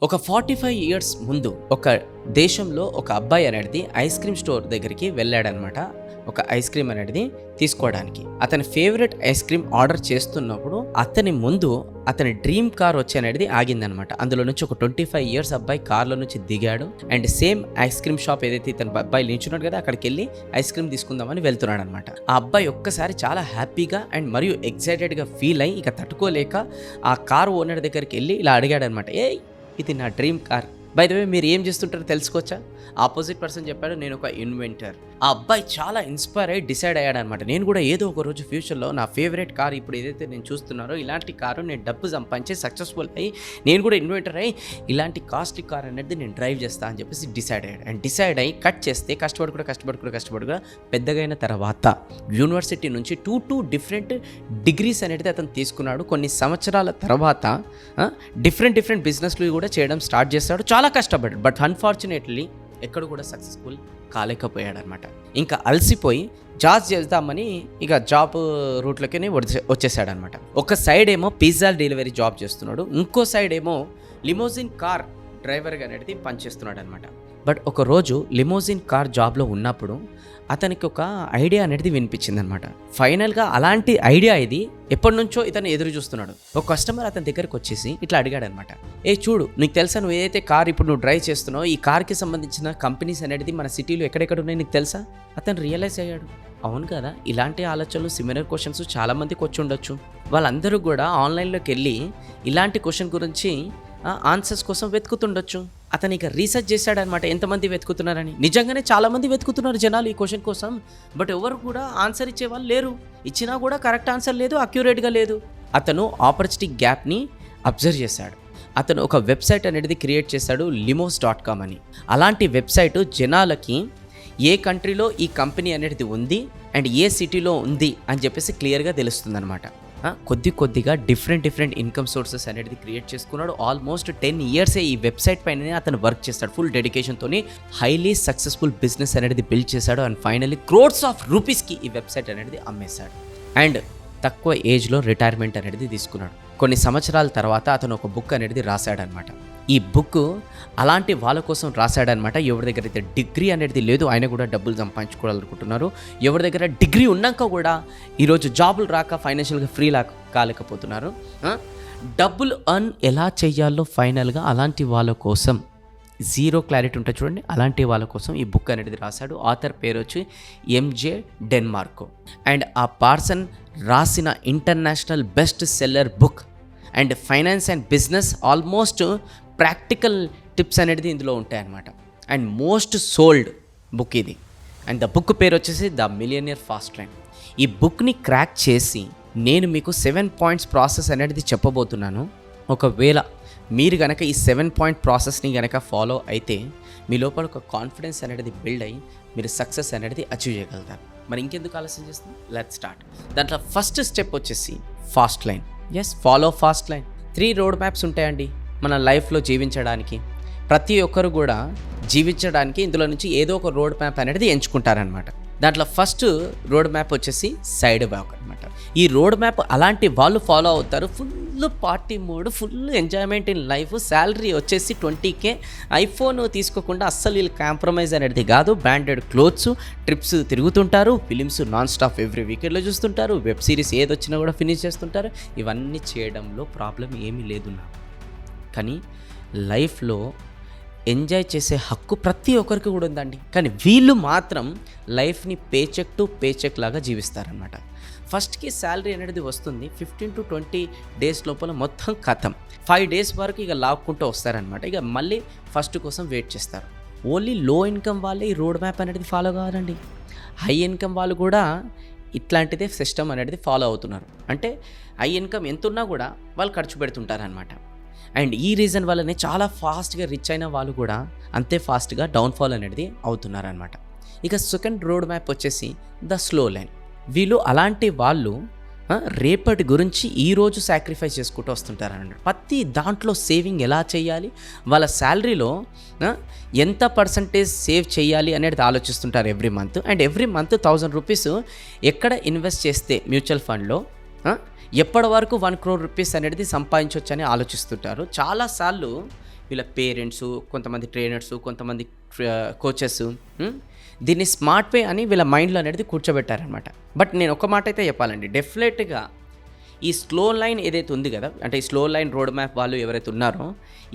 ఒక 45 ఇయర్స్ ముందు ఒక దేశంలో ఒక అబ్బాయి అనేది ఐస్ క్రీమ్ స్టోర్ దగ్గరికి వెళ్ళాడనమాట. ఒక ఐస్ క్రీమ్ అనేది తీసుకోవడానికి అతని ఫేవరెట్ ఐస్ క్రీమ్ ఆర్డర్ చేస్తున్నప్పుడు అతని ముందు అతని డ్రీమ్ కార్ వచ్చి అనేది ఆగిందనమాట. అందులో నుంచి ఒక 25 ఇయర్స్ అబ్బాయి కార్లో నుంచి దిగాడు and same ice cream shop ఏదైతే ఇతను అబ్బాయి నిల్చున్నాడు కదా అక్కడికి వెళ్ళి ఐస్ క్రీమ్ తీసుకుందామని వెళ్తున్నాడు అనమాట. ఆ అబ్బాయి ఒక్కసారి చాలా హ్యాపీగా అండ్ మరియు ఎక్సైటెడ్గా ఫీల్ అయ్యి ఇక తట్టుకోలేక ఆ కార్ ఓనర్ దగ్గరికి వెళ్ళి ఇలా అడిగాడు అనమాట, ఇది నా dream car. By the way మీరు ఏం చేస్తుంటారో తెలుసుకోవచ్చా? ఆపోజిట్ పర్సన్ చెప్పాడు, నేను ఒక ఇన్వెంటర్. ఆ అబ్బాయి చాలా ఇన్స్పైర్ అయ్యి డిసైడ్ అయ్యాడనమాట, నేను కూడా ఏదో ఒక రోజు ఫ్యూచర్లో నా ఫేవరెట్ కార్ ఇప్పుడు ఏదైతే నేను చూస్తున్నారో ఇలాంటి కారు నేను డబ్బు సంపాదించి సక్సెస్ఫుల్ అయ్యి నేను కూడా ఇన్వెంటర్ అయ్యి ఇలాంటి కాస్ట్లీ కార్ అనేది నేను డ్రైవ్ చేస్తా అని చెప్పేసి డిసైడ్ అయ్యాడు. అండ్ డిసైడ్ అయ్యి కట్ చేస్తే కష్టపడుకుని పెద్దగైన తర్వాత యూనివర్సిటీ నుంచి టూ డిఫరెంట్ డిగ్రీస్ అనేది అతను తీసుకున్నాడు. కొన్ని సంవత్సరాల తర్వాత డిఫరెంట్ బిజినెస్లు కూడా చేయడం స్టార్ట్ చేస్తాడు. చాలా కష్టపడ్డాడు, బట్ అన్ఫార్చునేట్లీ ఎక్కడ కూడా సక్సెస్ఫుల్ కాలేకపోయాడనమాట. ఇంకా అలసిపోయి జాబ్ చేద్దామని ఇక జాబ్ రూట్లోకి వచ్చేసాడనమాట. ఒక సైడ్ ఏమో పిజ్జా డెలివరీ జాబ్ చేస్తున్నాడు, ఇంకో సైడ్ ఏమో లిమోజిన్ కార్ డ్రైవర్గా అనేది పనిచేస్తున్నాడు అనమాట. బట్ ఒకరోజు లిమోజిన్ కార్ జాబ్లో ఉన్నప్పుడు అతనికి ఒక ఐడియా అనేది వినిపించింది అనమాట. ఫైనల్గా అలాంటి ఐడియా ఇది ఎప్పటి నుంచో ఇతను ఎదురు చూస్తున్నాడు. ఒక కస్టమర్ అతని దగ్గరకు వచ్చేసి ఇట్లా అడిగాడు అనమాట, చూడు నీకు తెలుసా, నువ్వు ఏదైతే కార్ ఇప్పుడు నువ్వు డ్రైవ్ చేస్తున్నావు ఈ కార్కి సంబంధించిన కంపెనీస్ అనేది మన సిటీలో ఎక్కడెక్కడ ఉన్నాయి నీకు తెలుసా? అతను రియలైజ్ అయ్యాడు, అవును కదా, ఇలాంటి ఆలోచనలు సిమిలర్ క్వశ్చన్స్ చాలామందికి వచ్చి ఉండొచ్చు. వాళ్ళందరూ కూడా ఆన్లైన్లోకి వెళ్ళి ఇలాంటి క్వశ్చన్ గురించి ఆన్సర్స్ కోసం వెతుకుతుండొచ్చు. అతను ఇక రీసెర్చ్ చేశాడనమాట, ఎంతమంది వెతుకుతున్నారని. నిజంగానే చాలామంది వెతుకుతున్నారు జనాలు ఈ క్వశ్చన్ కోసం, బట్ ఎవరు కూడా ఆన్సర్ ఇచ్చే వాళ్ళు లేరు. ఇచ్చినా కూడా కరెక్ట్ ఆన్సర్ లేదు, అక్యురేట్గా లేదు. అతను ఆపర్చునిటీ గ్యాప్ని అబ్జర్వ్ చేశాడు. అతను ఒక వెబ్సైట్ అనేది క్రియేట్ చేశాడు, limos.com అని. అలాంటి వెబ్సైట్ జనాలకి ఏ కంట్రీలో ఈ కంపెనీ అనేది ఉంది అండ్ ఏ సిటీలో ఉంది అని చెప్పేసి క్లియర్గా తెలుస్తుంది అనమాట. కొద్దిగా డిఫరెంట్ ఇన్కమ్ సోర్సెస్ అనేది క్రియేట్ చేసుకున్నాడు. ఆల్మోస్ట్ 10 ఇయర్సే ఈ వెబ్సైట్ పైన అతను వర్క్ చేస్తాడు. ఫుల్ డెడికేషన్తోని హైలీ సక్సెస్ఫుల్ బిజినెస్ అనేది బిల్డ్ చేశాడు. అండ్ ఫైనల్లీ క్రోర్స్ ఆఫ్ రూపీస్కి ఈ వెబ్సైట్ అనేది అమ్మేశాడు. అండ్ తక్కువ ఏజ్లో రిటైర్మెంట్ అనేది తీసుకున్నాడు. కొన్ని సంవత్సరాల తర్వాత అతను ఒక బుక్ అనేది రాశాడనమాట. ఈ బుక్ అలాంటి వాళ్ళ కోసం రాశాడనమాట. ఎవరి దగ్గర అయితే డిగ్రీ అనేది లేదు, ఆయన కూడా డబ్బులు సంపాదించుకోవాలనుకుంటున్నారు. ఎవరి దగ్గర డిగ్రీ ఉన్నాక కూడా ఈరోజు జాబులు రాక ఫైనాన్షియల్గా ఫ్రీ కాలేకపోతున్నారు. డబ్బులు ఎర్న్ ఎలా చేయాలో ఫైనల్గా అలాంటి వాళ్ళ కోసం జీరో క్లారిటీ ఉంటుంది చూడండి, అలాంటి వాళ్ళ కోసం ఈ బుక్ అనేది రాశాడు. ఆథర్ పేరు వచ్చి MJ DeMarco. అండ్ ఆ పర్సన్ రాసిన international best seller book and finance and business almost practical tips అనేది ఇందులో ఉంటాయన్నమాట. అండ్ మోస్ట్ సోల్డ్ బుక్ ఇది. అండ్ ద బుక్ పేరు వచ్చేసి ద మిలియనియర్ ఫాస్ట్లైన్. ఈ బుక్ని క్రాక్ చేసి నేను మీకు 7 పాయింట్స్ ప్రాసెస్ అనేది చెప్పబోతున్నాను. ఒకవేళ మీరు కనుక ఈ 7 పాయింట్ ప్రాసెస్ని కనుక ఫాలో అయితే మీ లోపల ఒక కాన్ఫిడెన్స్ అనేది బిల్డ్ అయ్యి మీరు సక్సెస్ అనేది అచీవ్ చేయగలుగుతారు. మరి ఇంకెందుకు ఆలస్యం చేస్తుంది, లెట్స్ స్టార్ట్. దాంట్లో ఫస్ట్ స్టెప్ వచ్చేసి fast line. Follow fast line. 3 road maps ఉంటాయండి మన లైఫ్లో జీవించడానికి. ప్రతి ఒక్కరు కూడా జీవించడానికి ఇందులో నుంచి ఏదో ఒక రోడ్ మ్యాప్ అనేది ఎంచుకుంటారనమాట. దాంట్లో ఫస్ట్ రోడ్ మ్యాప్ వచ్చేసి సైడ్ వాక్ అనమాట. ఈ రోడ్ మ్యాప్ అలాంటి వాళ్ళు ఫాలో అవుతారు. Full party mode, full enjoyment in life. Salary వచ్చేసి 20K. ఐఫోన్ తీసుకోకుండా అస్సలు వీళ్ళు కాంప్రమైజ్ అనేది కాదు. బ్రాండెడ్ క్లోత్స్, ట్రిప్స్ తిరుగుతుంటారు, ఫిలిమ్స్ నాన్ స్టాప్ ఎవ్రీ వీకెండ్లో చూస్తుంటారు, వెబ్ సిరీస్ ఏది వచ్చినా కూడా ఫినిష్ చేస్తుంటారు. ఇవన్నీ చేయడంలో ప్రాబ్లం ఏమీ లేదు నాకు. కానీ లైఫ్లో ఎంజాయ్ చేసే హక్కు ప్రతి ఒక్కరికి కూడా ఉందండి. కానీ వీళ్ళు మాత్రం లైఫ్ని పేచెక్ టు పేచెక్ లాగా జీవిస్తారనమాట. ఫస్ట్కి శాలరీ అనేది వస్తుంది, 15 to 20 డేస్ లోపల మొత్తం కథం. 5 డేస్ వరకు ఇక లాక్కుంటూ వస్తారనమాట. ఇక మళ్ళీ ఫస్ట్ కోసం వెయిట్ చేస్తారు. ఓన్లీ లో ఇన్కమ్ వాళ్ళే ఈ రోడ్ మ్యాప్ అనేది ఫాలో కావాలండి. హై ఇన్కమ్ వాళ్ళు కూడా ఇట్లాంటిదే సిస్టమ్ అనేది ఫాలో అవుతున్నారు. అంటే హై ఇన్కమ్ ఎంత ఉన్నా కూడా వాళ్ళు ఖర్చు పెడుతుంటారనమాట. అండ్ ఈ రీజన్ వల్లనే చాలా ఫాస్ట్గా రిచ్ అయిన వాళ్ళు కూడా అంతే ఫాస్ట్గా డౌన్ఫాల్ అనేది అవుతున్నారనమాట. ఇక సెకండ్ రోడ్ మ్యాప్ వచ్చేసి ద స్లో లైన్. వీళ్ళు అలాంటి వాళ్ళు రేపటి గురించి ఈరోజు సాక్రిఫైస్ చేసుకుంటూ వస్తుంటారన్నమాట. ప్రతి దాంట్లో సేవింగ్ ఎలా చేయాలి, వాళ్ళ శాలరీలో ఎంత పర్సంటేజ్ సేవ్ చేయాలి అనేది ఆలోచిస్తుంటారు every month. And every month 1000 rupees ఎక్కడ ఇన్వెస్ట్ చేస్తే మ్యూచువల్ ఫండ్లో ఎప్పటి వరకు 1 crore రూపీస్ అనేది సంపాదించవచ్చు అని ఆలోచిస్తుంటారు. చాలాసార్లు వీళ్ళ పేరెంట్స్, కొంతమంది ట్రైనర్స్, కొంతమంది కోచెస్ దీన్ని స్మార్ట్ వే అని వీళ్ళ మైండ్లో అనేది కూర్చోబెట్టారనమాట. బట్ నేను ఒక మాట అయితే చెప్పాలండి, డెఫినెట్గా ఈ స్లో లైన్ ఏదైతే ఉంది కదా, అంటే ఈ స్లో లైన్ రోడ్ మ్యాప్ వాళ్ళు ఎవరైతే ఉన్నారో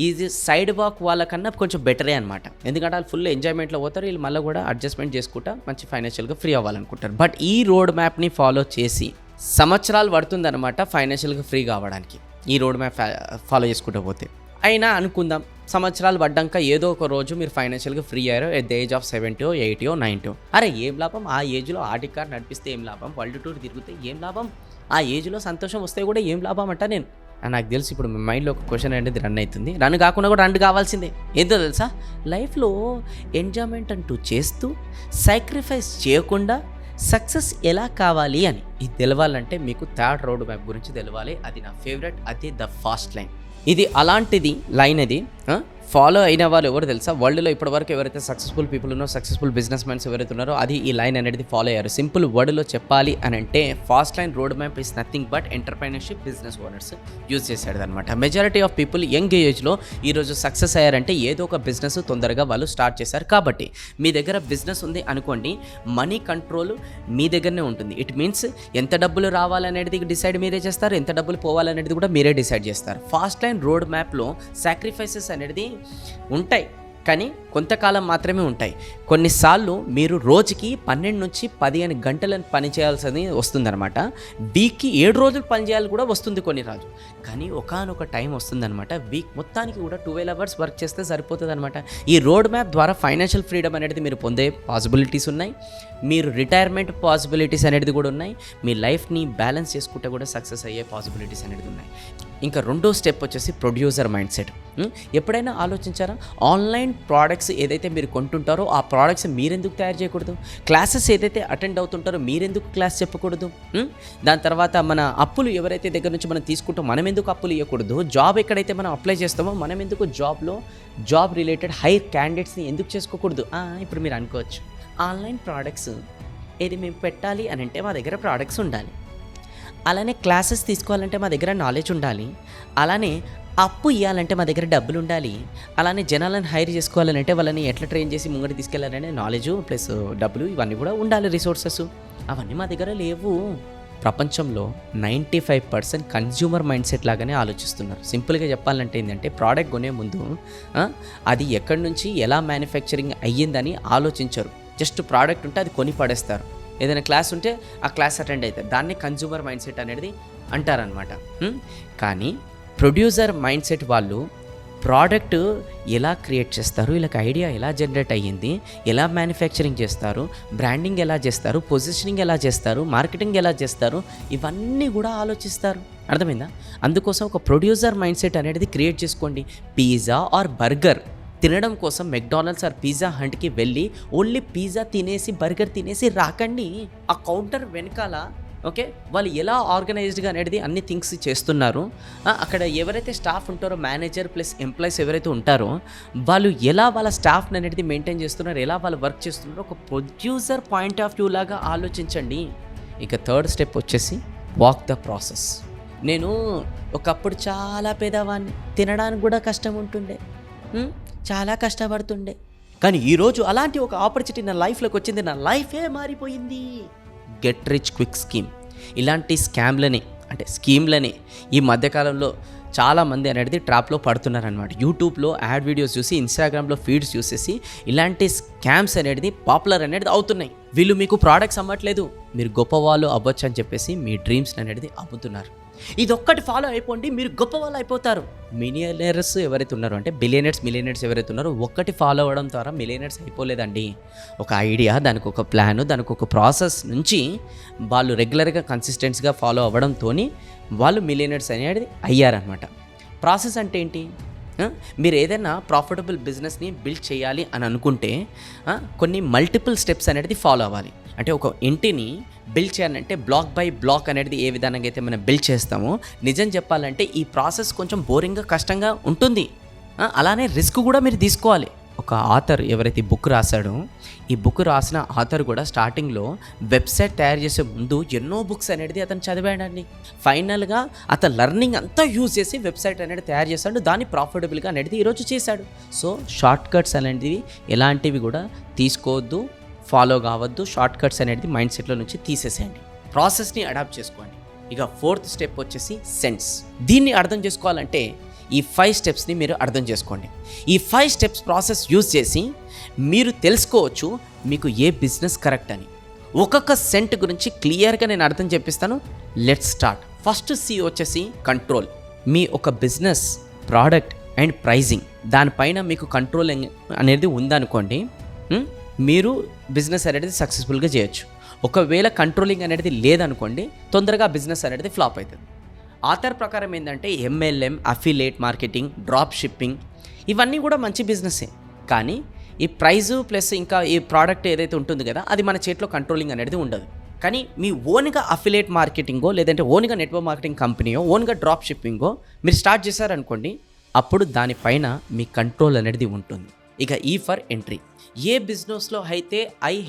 ఇది సైడ్ వాక్ వాళ్ళకన్నా కొంచెం బెటరే అనమాట. ఎందుకంటే వాళ్ళు ఫుల్ ఎంజాయ్మెంట్లో పోతారు, వీళ్ళు మళ్ళీ కూడా అడ్జస్ట్మెంట్ చేసుకుంటా మంచి ఫైనాన్షియల్గా ఫ్రీ అవ్వాలనుకుంటారు. బట్ ఈ రోడ్ మ్యాప్ని ఫాలో చేసి సంవత్సరాలు పడుతుందన్నమాట ఫైనాన్షియల్గా ఫ్రీ కావడానికి, ఈ రోడ్ మ్యాప్ ఫాలో చేసుకుంటూ పోతే. అయినా అనుకుందాం సంవత్సరాలు పడ్డాక ఏదో ఒక రోజు మీరు ఫైనాన్షియల్గా ఫ్రీ అయ్యారో ఎట్ ద ఏజ్ ఆఫ్ 70, 80, 90. అరే ఏం లాభం, ఆ ఏజ్లో ఆర్టీ కార్ నడిపిస్తే ఏం లాభం, వరల్డ్ టూర్ తిరిగితే ఏం లాభం, ఆ ఏజ్లో సంతోషం వస్తే కూడా ఏం లాభం అంట. నేను నాకు తెలిసి ఇప్పుడు మీ మైండ్లో ఒక క్వశ్చన్ అనేది రన్ అవుతుంది, రన్ కాకుండా కూడా రన్ కావాల్సిందే. ఏంటో తెలుసా, లైఫ్లో ఎంజాయ్మెంట్ అంటూ చేస్తూ సాక్రిఫైస్ చేయకుండా సక్సెస్ ఎలా కావాలి అని ఇది తెలవాలంటే మీకు థర్డ్ రోడ్ మ్యాప్ గురించి తెలవాలి. అది నా ఫేవరెట్, అది ద ఫాస్ట్ లైన్. ఇది అలాంటిది లైన్. అది ఫాలో అయిన వాళ్ళు ఎవరు తెలుసా, వరల్డ్లో ఇప్పటివరకు ఎవరైతే సక్సెస్ఫుల్ పీపుల్ ఉన్నారో, సక్సెస్ఫుల్ బిజినెస్ మ్యాన్స్ ఎవరైతే ఉన్నారో అది ఈ లైన్ అనేది ఫాలో అయ్యారు. సింపుల్ వర్డ్లో చెప్పాలి అని అంటే fast line road map is nothing but entrepreneurship business owners use చేశాడు అనమాట. మెజారిటీ ఆఫ్ పీపుల్ యంగ్ ఏజ్లో ఈరోజు సక్సెస్ అయ్యారంటే ఏదో ఒక బిజినెస్ తొందరగా వాళ్ళు స్టార్ట్ చేశారు. కాబట్టి మీ దగ్గర బిజినెస్ ఉంది అనుకోండి, మనీ కంట్రోల్ మీ దగ్గరనే ఉంటుంది. ఇట్ మీన్స్ ఎంత డబ్బులు రావాలనేది డిసైడ్ మీరే చేస్తారు, ఎంత డబ్బులు పోవాలనేది కూడా మీరే డిసైడ్ చేస్తారు. ఫాస్ట్ లైన్ రోడ్ మ్యాప్లో సాక్రిఫైసెస్ అనేది ఉంటాయి, కానీ కొంతకాలం మాత్రమే ఉంటాయి. కొన్నిసార్లు మీరు రోజుకి 12 నుంచి 15 గంటలను పని చేయాల్సి వస్తుందన్నమాట. వీక్కి 7 రోజులు పని చేయాలి కూడా వస్తుంది కొన్ని రోజులు. కానీ ఒకానొక టైం వస్తుందన్నమాట, వీక్ మొత్తానికి కూడా 12 అవర్స్ వర్క్ చేస్తే సరిపోతుంది అనమాట. ఈ రోడ్ మ్యాప్ ద్వారా ఫైనాన్షియల్ ఫ్రీడమ్ అనేది మీరు పొందే పాసిబిలిటీస్ ఉన్నాయి, మీరు రిటైర్మెంట్ పాసిబిలిటీస్ అనేది కూడా ఉన్నాయి, మీ లైఫ్ని బ్యాలెన్స్ చేసుకుంటే కూడా సక్సెస్ అయ్యే పాసిబిలిటీస్ అనేది ఉన్నాయి. ఇంకా రెండో స్టెప్ వచ్చేసి ప్రొడ్యూసర్ మైండ్ సెట్. ఎప్పుడైనా ఆలోచించారా, ఆన్లైన్ ప్రోడక్ట్స్ ఏదైతే మీరు కొంటుంటారో ఆ ప్రోడక్ట్స్ మీరెందుకు తయారు చేయకూడదు, క్లాసెస్ ఏదైతే అటెండ్ అవుతుంటారో మీరెందుకు క్లాస్ చెప్పకూడదు, దాని తర్వాత మన అప్పులు ఎవరైతే దగ్గర నుంచి మనం తీసుకుంటామో మనం ఎందుకు అప్పులు ఇవ్వకూడదు, జాబ్ ఎక్కడైతే మనం అప్లై చేస్తామో మనం ఎందుకు జాబ్ రిలేటెడ్ హైర్ క్యాండిడేట్స్ని ఎందుకు చేసుకోకూడదు. ఇప్పుడు మీరు అనుకోవచ్చు, ఆన్లైన్ ప్రోడక్ట్స్ ఏది మేము పెట్టాలి అని అంటే మా దగ్గర ప్రోడక్ట్స్ ఉండాలి, అలానే క్లాసెస్ తీసుకోవాలంటే మా దగ్గర నాలెడ్జ్ ఉండాలి, అలానే అప్పు ఇవ్వాలంటే మా దగ్గర డబ్బులు ఉండాలి, అలానే జనాలను హైర్ చేసుకోవాలంటే వాళ్ళని ఎట్లా ట్రైన్ చేసి ముంగడి తీసుకెళ్ళాలంటే నాలెడ్జ్ ప్లస్ డబ్బులు ఇవన్నీ కూడా ఉండాలి, రిసోర్సెస్ అవన్నీ మా దగ్గర లేవు. ప్రపంచంలో 95% కన్జ్యూమర్ మైండ్ సెట్ లాగానే ఆలోచిస్తున్నారు. సింపుల్గా చెప్పాలంటే ఏంటంటే ప్రోడక్ట్ కొనే ముందు అది ఎక్కడి నుంచి ఎలా మ్యానుఫ్యాక్చరింగ్ అయ్యిందని ఆలోచించరు. జస్ట్ ప్రోడక్ట్ ఉంటే అది కొని పడేస్తారు. ఏదైనా క్లాస్ ఉంటే ఆ క్లాస్ అటెండ్ అవుతారు. దాన్ని కన్జ్యూమర్ మైండ్ సెట్ అనేది అంటారనమాట. కానీ ప్రొడ్యూసర్ మైండ్ సెట్ వాళ్ళు ప్రోడక్ట్ ఎలా క్రియేట్ చేస్తారు, వీళ్ళకి ఐడియా ఎలా జనరేట్ అయ్యింది, ఎలా మ్యానుఫ్యాక్చరింగ్ చేస్తారు, బ్రాండింగ్ ఎలా చేస్తారు, పొజిషనింగ్ ఎలా చేస్తారు, మార్కెటింగ్ ఎలా చేస్తారు, ఇవన్నీ కూడా ఆలోచిస్తారు. అర్థమైందా? అందుకోసం ఒక ప్రొడ్యూసర్ మైండ్ సెట్ అనేది క్రియేట్ చేసుకోండి. పిజ్జా ఆర్ బర్గర్ తినడం కోసం మెక్డానల్డ్స్ ఆర్ పిజ్జా హంట్కి వెళ్ళి ఓన్లీ పిజ్జా తినేసి బర్గర్ తినేసి రాకండి. ఆ కౌంటర్ వెనకాల ఓకే వాళ్ళు ఎలా ఆర్గనైజ్డ్గా అనేది అన్ని థింగ్స్ చేస్తున్నారు, అక్కడ ఎవరైతే స్టాఫ్ ఉంటారో మేనేజర్ ప్లస్ ఎంప్లాయీస్ ఎవరైతే ఉంటారో వాళ్ళు ఎలా వాళ్ళ స్టాఫ్ని అనేది మెయింటైన్ చేస్తున్నారు, ఎలా వాళ్ళు వర్క్ చేస్తున్నారో ఒక ప్రొడ్యూసర్ పాయింట్ ఆఫ్ వ్యూ లాగా ఆలోచించండి. ఇక థర్డ్ స్టెప్ వచ్చేసి వాక్ ద ప్రాసెస్. నేను ఒకప్పుడు చాలా పేదవాడిని, తినడానికి కూడా కష్టం ఉంటుండే, చాలా కష్టపడుతుండే, కానీ ఈరోజు అలాంటి ఒక ఆపర్చునిటీ నా లైఫ్లోకి వచ్చింది, నా లైఫే మారిపోయింది. గెట్ రిచ్ క్విక్ స్కీమ్, ఇలాంటి స్కీమ్లని ఈ మధ్యకాలంలో చాలామంది అనేది ట్రాప్లో పడుతున్నారనమాట. యూట్యూబ్లో యాడ్ వీడియోస్ చూసి, ఇన్స్టాగ్రామ్లో ఫీడ్స్ చూసేసి ఇలాంటి స్కామ్స్ అనేది పాపులర్ అనేది అవుతున్నాయి. వీళ్ళు మీకు ప్రోడక్ట్స్ అమ్మట్లేదు, మీరు గొప్పవాళ్ళు అవ్వచ్చు అని చెప్పేసి మీ డ్రీమ్స్ అనేది అమ్ముతున్నారు. ఇదొక్కటి ఫాలో అయిపోండి, మీరు గొప్పవాళ్ళు అయిపోతారు. మిలియనర్స్ ఎవరైతే ఉన్నారో అంటే మిలియనర్స్ ఎవరైతే ఉన్నారో ఒక్కటి ఫాలో అవ్వడం ద్వారా మిలియనర్స్ అయిపోలేదండి. ఒక ఐడియా, దానికి ఒక ప్లాను, దానికి ఒక ప్రాసెస్ నుంచి వాళ్ళు రెగ్యులర్గా కన్సిస్టెంట్స్గా ఫాలో అవ్వడంతో వాళ్ళు మిలియనర్స్ అనేది అయ్యారనమాట. ప్రాసెస్ అంటే ఏంటి? మీరు ఏదైనా ప్రాఫిటబుల్ బిజినెస్ని బిల్డ్ చేయాలి అని అనుకుంటే కొన్ని మల్టిపుల్ స్టెప్స్ అనేది ఫాలో అవ్వాలి. అంటే ఒక ఇంటిని బిల్డ్ చేయాలంటే బ్లాక్ బై బ్లాక్ అనేది ఏ విధంగా అయితే మనం బిల్డ్ చేస్తామో, నిజం చెప్పాలంటే ఈ ప్రాసెస్ కొంచెం బోరింగ్గా కష్టంగా ఉంటుంది, అలానే రిస్క్ కూడా మీరు తీసుకోవాలి. ఒక ఆథర్ ఎవరైతే బుక్ రాశాడో, ఈ బుక్ రాసిన ఆథర్ కూడా స్టార్టింగ్లో వెబ్సైట్ తయారు చేసే ముందు ఎన్నో బుక్స్ అనేది అతను చదివాడండి. ఫైనల్గా అతను లెర్నింగ్ అంతా యూజ్ చేసి వెబ్సైట్ అనేది తయారు చేశాడు, దాన్ని ప్రాఫిటబుల్గా అనేది ఈరోజు చేశాడు. సో షార్ట్ కట్స్ అనేటివి ఎలాంటివి కూడా తీసుకోవద్దు, ఫాలో కావద్దు. షార్ట్ కట్స్ అనేది మైండ్ సెట్లో నుంచి తీసేసేయండి, ప్రాసెస్ని అడాప్ట్ చేసుకోండి. ఇక 4th స్టెప్ వచ్చేసి సెన్స్. దీన్ని అర్థం చేసుకోవాలంటే ఈ 5 స్టెప్స్ని మీరు అర్థం చేసుకోండి. ఈ 5 స్టెప్స్ ప్రాసెస్ యూజ్ చేసి మీరు తెలుసుకోవచ్చు మీకు ఏ బిజినెస్ కరెక్ట్ అని. ఒక్కొక్క సెంట్ గురించి క్లియర్గా నేను అర్థం చెప్పిస్తాను. Let's start. ఫస్ట్ సి వచ్చేసి కంట్రోల్. మీ ఒక బిజినెస్ ప్రోడక్ట్ అండ్ ప్రైజింగ్ దానిపైన మీకు కంట్రోల్ అనేది ఉందనుకోండి, మీరు బిజినెస్ అనేది సక్సెస్ఫుల్గా చేయొచ్చు. ఒకవేళ కంట్రోలింగ్ అనేది లేదనుకోండి, తొందరగా బిజినెస్ అనేది ఫ్లాప్ అవుతుంది. ఆథర్ ప్రకారం ఏంటంటే MLM, affiliate marketing, drop shipping ఇవన్నీ కూడా మంచి బిజినెస్సే. కానీ ఈ ప్రైజు ప్లస్ ఇంకా ఈ ప్రోడక్ట్ ఏదైతే ఉంటుంది కదా, అది మన చేతిలో కంట్రోలింగ్ అనేది ఉండదు. కానీ మీ ఓన్గా అఫిలియేట్ మార్కెటింగో, లేదంటే ఓన్గా నెట్వర్క్ మార్కెటింగ్ కంపెనీయో, ఓన్గా డ్రాప్ షిప్పింగో మీరు స్టార్ట్ చేశారనుకోండి, అప్పుడు దానిపైన మీ కంట్రోల్ అనేది ఉంటుంది. ఇక ఈ ఫర్ ఎంట్రీ. ఏ బిజినెస్లో అయితే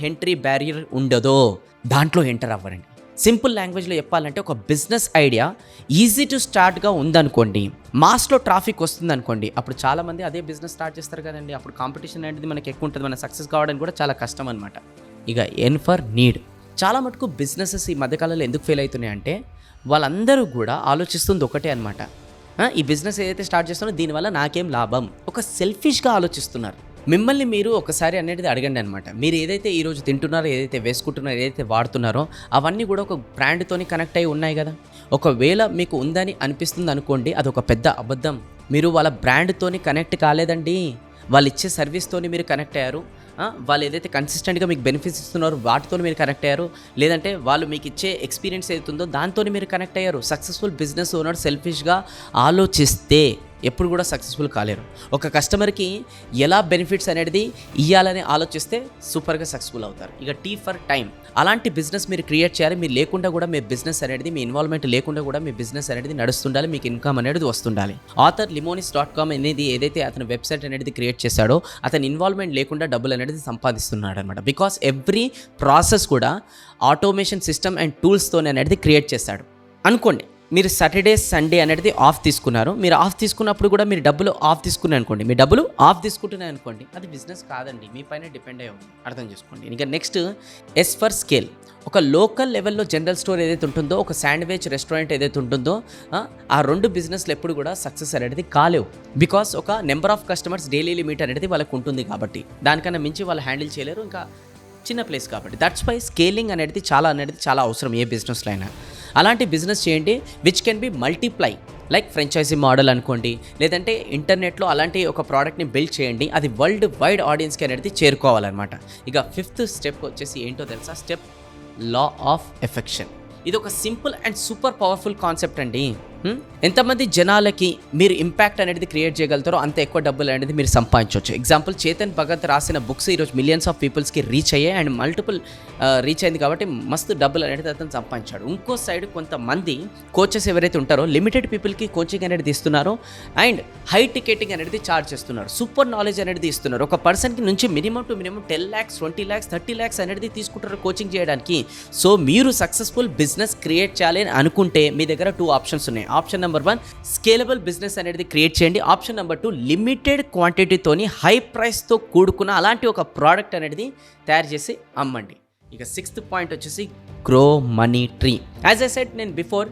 ఎంట్రీ బ్యారియర్ ఉండదో దాంట్లో ఎంటర్ అవ్వరండి. సింపుల్ లాంగ్వేజ్లో చెప్పాలంటే ఒక బిజినెస్ ఐడియా ఈజీ టు స్టార్ట్గా ఉందనుకోండి, మాస్లో ట్రాఫిక్ వస్తుందనుకోండి, అప్పుడు చాలామంది అదే బిజినెస్ స్టార్ట్ చేస్తారు కదండి. అప్పుడు కాంపిటీషన్ అనేది మనకి ఎక్కువ ఉంటుంది, మన సక్సెస్ కావడానికి కూడా చాలా కష్టం అనమాట. ఇక ఎన్ ఫర్ నీడ్. చాలా మటుకు బిజినెసెస్ ఈ మధ్యకాలంలో ఎందుకు ఫెయిల్ అవుతున్నాయి అంటే వాళ్ళందరూ కూడా ఆలోచిస్తుంది ఒకటే అనమాట, ఈ బిజినెస్ ఏదైతే స్టార్ట్ చేస్తానో దీనివల్ల నాకేం లాభం. ఒక సెల్ఫిష్గా ఆలోచిస్తున్నారు. మిమ్మల్ని మీరు ఒకసారి అనేది అడగండి అనమాట. మీరు ఏదైతే ఈరోజు తింటున్నారో, ఏదైతే వేసుకుంటున్నారో, ఏదైతే వాడుతున్నారో అవన్నీ కూడా ఒక బ్రాండ్తోని కనెక్ట్ అయి ఉన్నాయి కదా. ఒకవేళ మీకు ఉందని అనిపిస్తుంది అనుకోండి, అది ఒక పెద్ద అబద్ధం. మీరు వాళ్ళ బ్రాండ్తోని కనెక్ట్ కాలేదండి, వాళ్ళు ఇచ్చే సర్వీస్తోని మీరు కనెక్ట్ అయ్యారు. వాళ్ళు ఏదైతే కన్సిస్టెంట్గా మీకు బెనిఫిట్స్ ఇస్తున్నారో వాటితో మీరు కనెక్ట్ అయ్యారు, లేదంటే వాళ్ళు మీకు ఇచ్చే ఎక్స్పీరియన్స్ ఏదైతుందో దాంతో మీరు కనెక్ట్ అయ్యారు. సక్సెస్ఫుల్ బిజినెస్ ఓనర్ సెల్ఫిష్గా ఆలోచిస్తే ఎప్పుడు కూడా సక్సెస్ఫుల్ కాలేరు. ఒక కస్టమర్కి ఎలా బెనిఫిట్స్ అనేది ఇవ్వాలని ఆలోచిస్తే సూపర్గా సక్సెస్ఫుల్ అవుతారు. ఇక టీ ఫర్ టైం. అలాంటి బిజినెస్ మీరు క్రియేట్ చేయాలి. మీరు లేకుండా కూడా మీ బిజినెస్ అనేది, మీ ఇన్వాల్వ్మెంట్ లేకుండా కూడా మీ బిజినెస్ అనేది నడుస్తుండాలి, మీకు ఇన్కమ్ అనేది వస్తుండాలి. ఆథర్ లిమోనిస్.com అనేది ఏదైతే అతను వెబ్సైట్ అనేది క్రియేట్ చేశాడో, అతని ఇన్వాల్వ్మెంట్ లేకుండా డబ్బులు అనేది సంపాదిస్తున్నాడు అనమాట. బికాస్ ఎవ్రీ ప్రాసెస్ కూడా ఆటోమేషన్ సిస్టమ్ అండ్ టూల్స్తోనే అనేది క్రియేట్ చేశాడు. అనుకోండి మీరు సాటర్డే సండే అనేది ఆఫ్ తీసుకున్నారు, మీరు ఆఫ్ తీసుకున్నప్పుడు కూడా మీరు డబ్బులు ఆఫ్ తీసుకున్నాయి అనుకోండి, మీ డబ్బులు ఆఫ్ తీసుకుంటున్నాయి అనుకోండి, అది బిజినెస్ కాదండి, మీ పైన డిపెండ్ అయ్యి ఉంది. అర్థం చేసుకోండి. ఇంకా నెక్స్ట్ ఎస్ ఫర్ స్కేల్. ఒక లోకల్ లెవెల్లో జనరల్ స్టోర్ ఏదైతే ఉంటుందో, ఒక శాండ్విచ్ రెస్టారెంట్ ఏదైతే ఉంటుందో, ఆ 2 బిజినెస్లు ఎప్పుడు కూడా సక్సెస్ అనేది కాలేవు. బికాస్ ఒక number of customers daily limit అనేది వాళ్ళకు ఉంటుంది కాబట్టి, దానికన్నా మించి వాళ్ళు హ్యాండిల్ చేయలేరు, ఇంకా చిన్న ప్లేస్ కాబట్టి. దట్స్ వై స్కేలింగ్ అనేది చాలా అవసరం ఏ బిజినెస్లో అయినా. అలాంటి బిజినెస్ చేయండి which can be multiply, like franchise model అనుకోండి, లేదంటే ఇంటర్నెట్లో అలాంటి ఒక ప్రోడక్ట్ని బిల్డ్ చేయండి, అది వరల్డ్ వైడ్ ఆడియన్స్కి అనేది చేరుకోవాలన్నమాట. ఇక 5th స్టెప్ వచ్చేసి ఏంటో తెలుసా? Step law of affection. ఇది ఒక simple and super powerful concept అండి. ఎంతమంది జనాలకి మీరు ఇంపాక్ట్ అనేది క్రియేట్ చేయగలుగుతారో అంత ఎక్కువ డబ్బులు అనేది మీరు సంపాదించవచ్చు. ఎగ్జాంపుల్ చేతన్ భగత్ రాసిన బుక్స్ ఈరోజు మిలియన్స్ ఆఫ్ పీపుల్స్కి రీచ్ అయ్యాయి అండ్ మల్టిపుల్ రీచ్ అయింది కాబట్టి మస్తు డబ్బులు అనేది అతను సంపాదించాడు. ఇంకో సైడ్ కొంతమంది కోచెస్ ఎవరైతే ఉంటారో లిమిటెడ్ పీపుల్కి కోచింగ్ అనేది ఇస్తున్నారు అండ్ హై టికెటింగ్ అనేది ఛార్జ్ చేస్తున్నారు, సూపర్ నాలెడ్జ్ అనేది ఇస్తున్నారు. ఒక పర్సన్కి నుంచి మినిమం 10 lakhs, 20 lakhs, 30 lakhs అనేది తీసుకుంటారు కోచింగ్ చేయడానికి. సో మీరు సక్సెస్ఫుల్ బిజినెస్ క్రియేట్ చేయాలి అని అనుకుంటే మీ దగ్గర 2 ఆప్షన్స్ ఉన్నాయి. ఆప్షన్ నెంబర్ 1 స్కేలబుల్ బిజినెస్ అనేది క్రియేట్ చేయండి. ఆప్షన్ నెంబర్ 2 లిమిటెడ్ క్వాంటిటీతోని హై ప్రైస్తో కూడుకున్న అలాంటి ఒక ప్రోడక్ట్ అనేది తయారు చేసి అమ్మండి. ఇక 6th పాయింట్ వచ్చేసి grow money tree. As I said నేను బిఫోర్,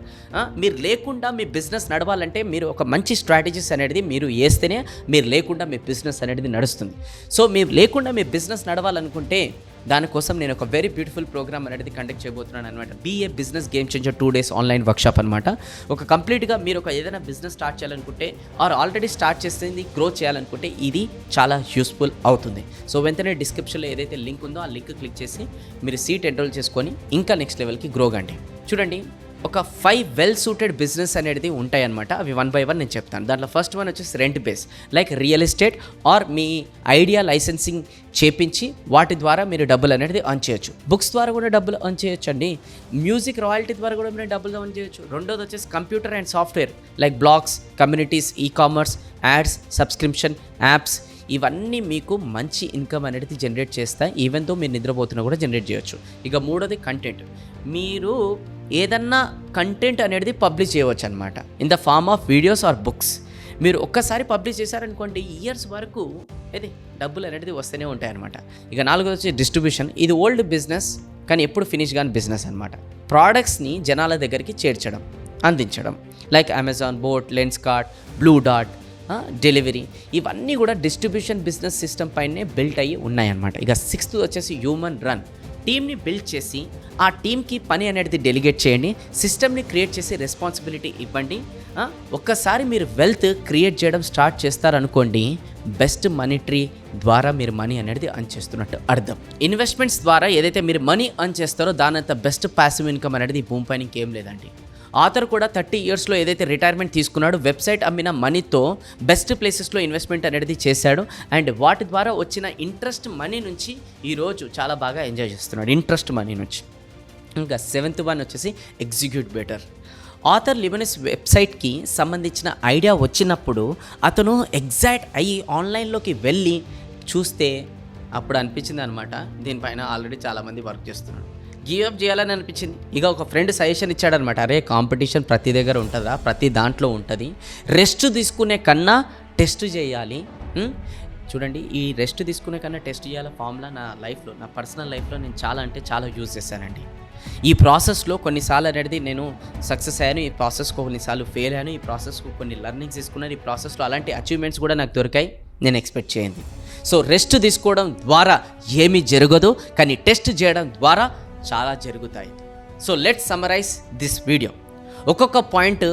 మీరు లేకుండా మీ బిజినెస్ నడవాలంటే మీరు ఒక మంచి స్ట్రాటజీస్ అనేది మీరు వేస్తేనే మీరు లేకుండా మీ బిజినెస్ అనేది నడుస్తుంది. సో మీరు లేకుండా మీ బిజినెస్ నడవాలనుకుంటే దానికోసం నేను ఒక వెరీ బ్యూటిఫుల్ ప్రోగ్రామ్ అనేది కండక్ట్ చేయబోతున్నాను అనమాట. BA business game changer 2 days online workshop అనమాట. ఒక కంప్లీట్గా మీరు ఒక ఏదైనా బిజినెస్ స్టార్ట్ చేయాలనుకుంటే ఆర్ ఆల్రెడీ స్టార్ట్ చేసింది గ్రో చేయాలనుకుంటే ఇది చాలా యూస్ఫుల్ అవుతుంది. సో వెంటనే డిస్క్రిప్షన్లో ఏదైతే లింక్ ఉందో ఆ లింక్ క్లిక్ చేసి మీరు సీట్ ఎన్రోల్ చేసుకొని ఇంకా నెక్స్ట్ లెవెల్కి గ్రో కండి. చూడండి, ఒక 5 వెల్ సూటెడ్ బిజినెస్ అనేది ఉంటాయన్నమాట. అవి 1 by 1 నేను చెప్తాను. దాంట్లో ఫస్ట్ వన్ వచ్చేసి rent base, like real estate or me idea licensing చేపించి వాటి ద్వారా మీరు డబ్బులు అనేది అర్న్ చేయొచ్చు. బుక్స్ ద్వారా కూడా డబ్బులు అర్న్ చేయొచ్చు అండి. మ్యూజిక్ రాయల్టీ ద్వారా కూడా మీరు డబ్బులు అర్న్ చేయొచ్చు. రెండోది వచ్చేసి computer and software like blogs, communities, e commerce, ads, subscription, apps, ఇవన్నీ మీకు మంచి ఇన్కమ్ అనేది జనరేట్ చేస్తాయి. ఈవెన్ దో మీరు నిద్రపోతున్నా కూడా జనరేట్ చేయొచ్చు. ఇక మూడోది కంటెంట్. మీరు ఏదన్నా కంటెంట్ అనేది పబ్లిష్ చేయవచ్చు అనమాట, in the form of videos or books. మీరు ఒక్కసారి పబ్లిష్ చేశారనుకోండి, ఇయర్స్ వరకు ఇది డబ్బులు అనేది వస్తూనే ఉంటాయన్నమాట. ఇక నాలుగోది వచ్చి డిస్ట్రిబ్యూషన్. ఇది ఓల్డ్ బిజినెస్ కానీ ఎప్పుడు ఫినిష్ కాని బిజినెస్ అనమాట. ప్రోడక్ట్స్ని జనాల దగ్గరికి చేర్చడం, అందించడం, like Amazon, boat, lens cart, blue dot, delivery, ఇవన్నీ కూడా డిస్ట్రిబ్యూషన్ బిజినెస్ సిస్టమ్ పైనే బిల్ట్ అయ్యి ఉన్నాయన్నమాట. ఇక సిక్స్త్ వచ్చేసి హ్యూమన్ రన్. టీమ్ని బిల్డ్ చేసి ఆ టీమ్కి పని అనేది డెలిగేట్ చేయండి, సిస్టమ్ని క్రియేట్ చేసి రెస్పాన్సిబిలిటీ ఇవ్వండి. ఒక్కసారి మీరు వెల్త్ క్రియేట్ చేయడం స్టార్ట్ చేస్తారనుకోండి, బెస్ట్ మనీ ట్రీ ద్వారా మీరు మనీ అనేది అర్న్ చేస్తున్నట్టు అర్థం. ఇన్వెస్ట్మెంట్స్ ద్వారా ఏదైతే మీరు మనీ అర్న్ చేస్తారో దానంత బెస్ట్ ప్యాసివ్ ఇన్కమ్ అనేది ఈ భూమి పైన ఇంకేం లేదండి. ఆథర్ కూడా 30 ఇయర్స్లో ఏదైతే రిటైర్మెంట్ తీసుకున్నాడో వెబ్సైట్ అమ్మిన మనీతో బెస్ట్ ప్లేసెస్లో ఇన్వెస్ట్మెంట్ అనేది చేశాడు. అండ్ వాటి ద్వారా వచ్చిన ఇంట్రెస్ట్ మనీ నుంచి ఈరోజు చాలా బాగా ఎంజాయ్ చేస్తున్నాడు, ఇంట్రెస్ట్ మనీ నుంచి. ఇంకా 7th వన్ వచ్చేసి ఎగ్జిక్యూట్ బెటర్. ఆథర్ లిబనస్ వెబ్సైట్కి సంబంధించిన ఐడియా వచ్చినప్పుడు అతను ఎగ్జైట్ అయ్యి ఆన్లైన్లోకి వెళ్ళి చూస్తే అప్పుడు అనిపించింది అనమాట, దీనిపైన ఆల్రెడీ చాలామంది వర్క్ చేస్తున్నాడు, గివ్ చేయాలని అనిపించింది. ఇక ఒక ఫ్రెండ్ సజెషన్ ఇచ్చాడనమాట, అరే కాంపిటీషన్ ప్రతి దగ్గర ఉంటుందా, ప్రతి దాంట్లో ఉంటుంది, రెస్ట్ తీసుకునే కన్నా టెస్ట్ చేయాలి. చూడండి, ఈ రెస్ట్ తీసుకునే కన్నా టెస్ట్ చేయాలి ఫార్ములా నా లైఫ్లో, నా పర్సనల్ లైఫ్లో నేను చాలా అంటే చాలా యూజ్ చేశానండి. ఈ ప్రాసెస్లో కొన్నిసార్లు అనేది నేను సక్సెస్ అయ్యాను, ఈ ప్రాసెస్కు కొన్నిసార్లు ఫెయిల్ అయ్యాను, ఈ ప్రాసెస్కు కొన్ని లెర్నింగ్స్ తీసుకున్నాను, ఈ ప్రాసెస్లో అలాంటి అచీవ్మెంట్స్ కూడా నాకు దొరికాయి, నేను ఎక్స్పెక్ట్ చేయండి. సో రెస్ట్ తీసుకోవడం ద్వారా ఏమీ జరగదు, కానీ టెస్ట్ చేయడం ద్వారా చాలా జరుగుతాయి. So let's summarise this video. ఒక్కొక్క పాయింట్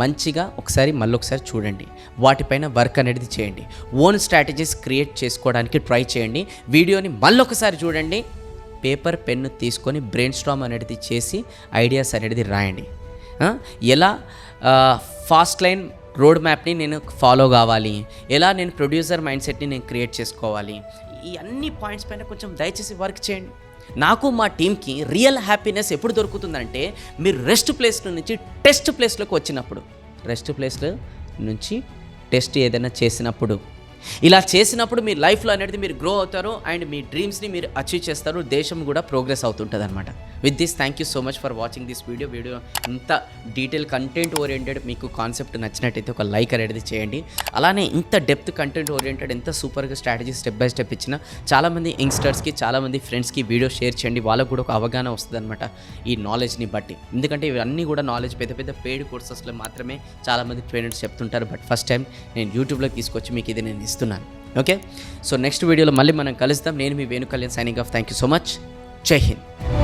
మంచిగా ఒకసారి మళ్ళొకసారి చూడండి, వాటిపైన వర్క్ అనేది చేయండి, ఓన్ స్ట్రాటజీస్ క్రియేట్ చేసుకోవడానికి ట్రై చేయండి. వీడియోని మళ్ళొకసారి చూడండి, పేపర్ పెన్ను తీసుకొని బ్రెయిన్ స్టార్మ్ అనేది చేసి ఐడియాస్ అనేది రాయండి. ఎలా ఫాస్ట్ లైన్ రోడ్ మ్యాప్ని నేను ఫాలో కావాలి, ఎలా నేను ప్రొడ్యూసర్ మైండ్ సెట్ని నేను క్రియేట్ చేసుకోవాలి, ఈ అన్ని పాయింట్స్ పైన కొంచెం దయచేసి వర్క్ చేయండి. నాకు మా టీంకి రియల్ హ్యాపీనెస్ ఎప్పుడు దొరుకుతుందంటే మీరు రెస్ట్ ప్లేస్ నుంచి టెస్ట్ ప్లేస్లోకి వచ్చినప్పుడు, రెస్ట్ ప్లేస్లో నుంచి టెస్ట్ ఏదైనా చేసినప్పుడు, ఇలా చేసినప్పుడు మీ లైఫ్లో అనేది మీరు గ్రో అవుతారు అండ్ మీ డ్రీమ్స్ని మీరు అచీవ్ చేస్తారు, దేశం కూడా ప్రోగ్రెస్ అవుతుంటుంది అనమాట. With this thank you so much for watching this video ఇంత డీటెయిల్ కంటెంట్ ఓరియంటెడ్ మీకు కాన్సెప్ట్ నచ్చినట్టయితే ఒక లైక్ అనేది చేయండి. అలానే ఇంత డెప్త్ కంటెంట్ ఓరియంటెడ్ ఎంత సూపర్గా స్ట్రాటజీ స్టెప్ బై స్టెప్ ఇచ్చిన చాలామంది యంగ్స్టర్స్కి, చాలామంది ఫ్రెండ్స్కి వీడియో షేర్ చేయండి, వాళ్ళకు కూడా ఒక అవగాహన వస్తుంది అనమాట ఈ నాలెడ్జ్ని బట్టి. ఎందుకంటే ఇవన్నీ కూడా నాలెడ్జ్ పెద్ద పెద్ద పెయిడ్ కోర్సెస్లో మాత్రమే చాలామంది ట్రైనర్స్ చెప్తుంటారు, బట్ ఫస్ట్ టైం నేను యూట్యూబ్లోకి తీసుకొచ్చి మీకు ఇది నేను ఇస్తున్నాను. ఓకే, సో నెక్స్ట్ వీడియోలో మళ్ళీ మనం కలుద్దాం. నేను మీ Venu Kalyan signing off. Thank you so much. Jai Hind.